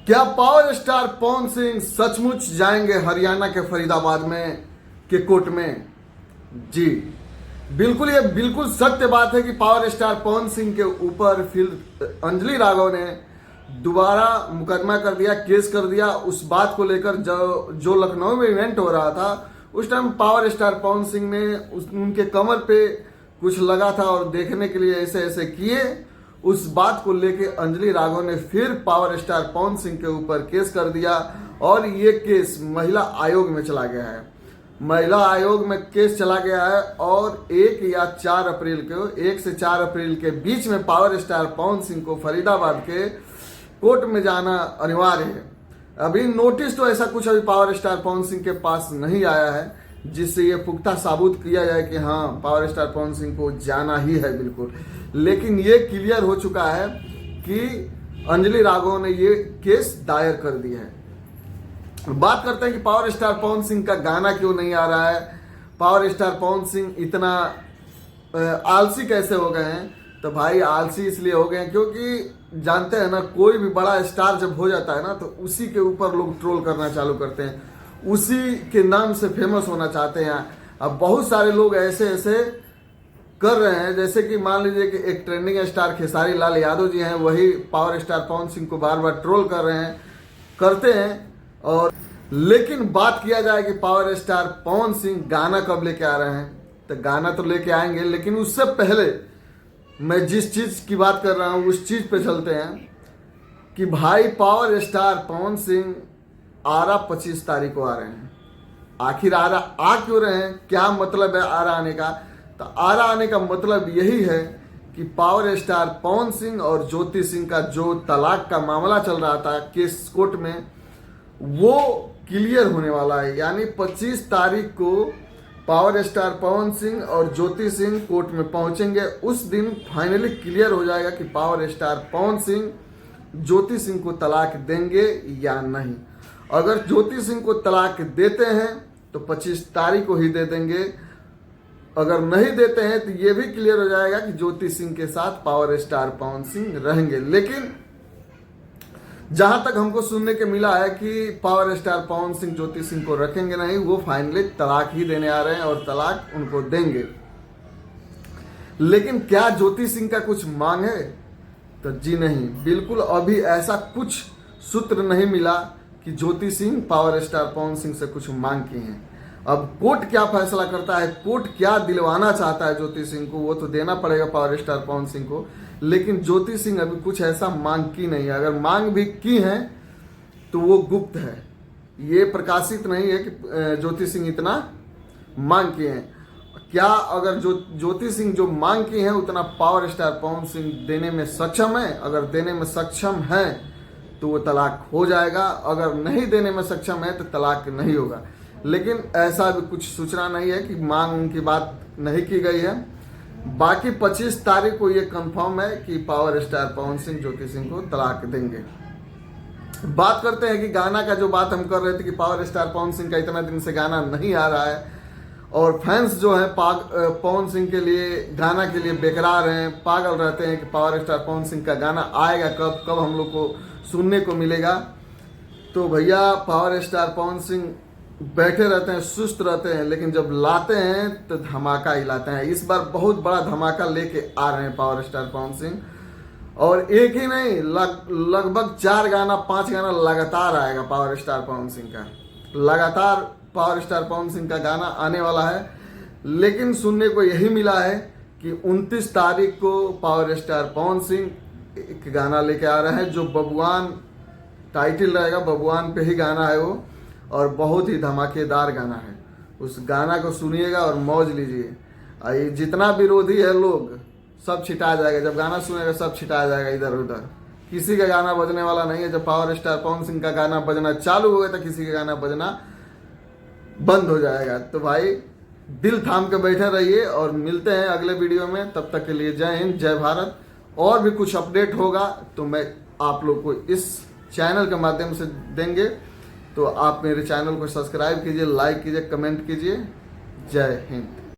क्या power star Pawan Singh सचमुच जाएंगे हरियाणा के फरीदाबाद में के कोर्ट में? जी बिल्कुल, ये बिल्कुल सत्य बात है कि पावर स्टार पवन सिंह के ऊपर फिर अंजलि राघव ने दोबारा मुकदमा कर दिया, केस कर दिया। उस बात को लेकर जो लखनऊ में इवेंट हो रहा था उस time power star Pawan Singh ने उनके कमर पे कुछ लगा था और देखने के लिए ऐसे ऐसे किए। उस बात को लेके अंजलि राघव ने फिर पावर स्टार पवन सिंह के ऊपर केस कर दिया और ये केस महिला आयोग में चला गया है। महिला आयोग में केस चला गया है और 1 या 4 अप्रैल को 1 से 4 अप्रैल के बीच में पावर स्टार पवन सिंह को फरीदाबाद के कोर्ट में जाना अनिवार्य है। अभी नोटिस तो ऐसा कुछ अभी पावर स्टार पवन सिंह के पास नहीं आया है जिससे ये पुख्ता साबुत किया जाए कि हाँ पावर स्टार पवन सिंह को जाना ही है बिल्कुल। लेकिन ये क्लियर हो चुका है कि अंजलि राघव ने ये केस दायर कर दिया है। बात करते हैं कि पावर स्टार पवन सिंह का गाना क्यों नहीं आ रहा है, पावर स्टार पवन सिंह इतना आलसी कैसे हो गए हैं। तो भाई आलसी इसलिए हो गए हैं क्योंकि जानते हैं ना, कोई भी बड़ा स्टार जब हो जाता है ना तो उसी के ऊपर लोग ट्रोल करना चालू करते हैं, उसी के नाम से फेमस होना चाहते हैं। अब बहुत सारे लोग ऐसे ऐसे कर रहे हैं, जैसे कि मान लीजिए कि एक ट्रेंडिंग स्टार खेसारी लाल यादव जी हैं, वही पावर स्टार पवन सिंह को बार बार ट्रोल कर रहे हैं, करते हैं। और लेकिन बात किया जाए कि पावर स्टार पवन सिंह गाना कब लेके आ रहे हैं, तो गाना तो लेके आएंगे, लेकिन उससे पहले मैं जिस चीज की बात कर रहा हूं उस चीज पे चलते हैं कि भाई पावर स्टार पवन सिंह आरा 25 तारीख को आ रहे हैं। आखिर आरा आ क्यों रहे हैं, क्या मतलब है आरा आने का? तो आरा आने का मतलब यही है कि पावर स्टार पवन सिंह और ज्योति सिंह का जो तलाक का मामला चल रहा था केस कोर्ट में, वो क्लियर होने वाला है। यानी 25 तारीख को पावर स्टार पवन सिंह और ज्योति सिंह कोर्ट में पहुंचेंगे। उस दिन फाइनली क्लियर हो जाएगा कि पावर स्टार पवन सिंह ज्योति सिंह को तलाक देंगे या नहीं। अगर ज्योति सिंह को तलाक देते हैं तो 25 तारीख को ही दे देंगे, अगर नहीं देते हैं तो ये भी क्लियर हो जाएगा कि ज्योति सिंह के साथ पावर स्टार पवन सिंह रहेंगे। लेकिन जहां तक हमको सुनने के मिला है कि पावर स्टार पवन सिंह ज्योति सिंह को रखेंगे नहीं, वो फाइनली तलाक ही देने आ रहे हैं और तलाक उनको देंगे। लेकिन क्या ज्योति सिंह का कुछ मांग है? तो जी नहीं, बिल्कुल अभी ऐसा कुछ सूत्र नहीं मिला कि ज्योति सिंह पावर स्टार पवन सिंह से कुछ मांग की है। अब कोर्ट क्या फैसला करता है, कोर्ट क्या दिलवाना चाहता है ज्योति सिंह को, वो तो देना पड़ेगा पावर स्टार पवन सिंह को। लेकिन ज्योति सिंह अभी कुछ ऐसा मांग की नहीं है, अगर मांग भी की है तो वो गुप्त है, ये प्रकाशित नहीं है कि ज्योति सिंह इतना मांग किए हैं। क्या अगर ज्योति सिंह जो मांग की है उतना पावर स्टार पवन सिंह देने में सक्षम है? अगर देने में सक्षम है तो वो तलाक हो जाएगा, अगर नहीं देने में सक्षम है तो तलाक नहीं होगा। लेकिन ऐसा भी कुछ सूचना नहीं है कि मांग उनकी बात नहीं की गई है। बाकी 25 तारीख को ये कंफर्म है कि पावर स्टार पवन सिंह ज्योति सिंह को तलाक देंगे। बात करते हैं कि गाना का जो बात हम कर रहे थे कि पावर स्टार पवन सिंह का इतना दिन से गाना नहीं आ रहा है और फैंस जो है पवन सिंह के लिए गाना के लिए बेकरार हैं, पागल रहते हैं कि पावर स्टार पवन सिंह का गाना आएगा कब, कब हम लोग को सुनने को मिलेगा। तो भैया पावर स्टार पवन सिंह बैठे रहते हैं, सुस्त रहते हैं, लेकिन जब लाते हैं तो धमाका ही लाते हैं। इस बार बहुत बड़ा धमाका लेके आ रहे हैं पावर स्टार पवन सिंह, और एक ही नहीं लगभग 4 गाना 5 गाना लगातार आएगा पावर स्टार पवन सिंह का। लगातार पावर स्टार पवन सिंह का गाना आने वाला है। लेकिन सुनने को यही मिला है कि 29 तारीख को पावर स्टार पवन सिंह एक गाना लेके आ रहे हैं जो बबुआन टाइटल रहेगा, बबुआन पे ही गाना है वो, और बहुत ही धमाकेदार गाना है। उस गाना को सुनिएगा और मौज लीजिए। जितना विरोधी है लोग सब छिटा जाएगा, जब गाना सुनेगा सब छिटा जाएगा इधर उधर, किसी का गाना बजने वाला नहीं है। जब पावर स्टार पवन सिंह का गाना बजना चालू हो गया तो किसी का गाना बजना बंद हो जाएगा। तो भाई दिल थाम के बैठे रहिए और मिलते हैं अगले वीडियो में। तब तक के लिए जय हिंद, जय भारत। और भी कुछ अपडेट होगा तो मैं आप लोग को इस चैनल के माध्यम से देंगे, तो आप मेरे चैनल को सब्सक्राइब कीजिए, लाइक कीजिए, कमेंट कीजिए। जय हिंद।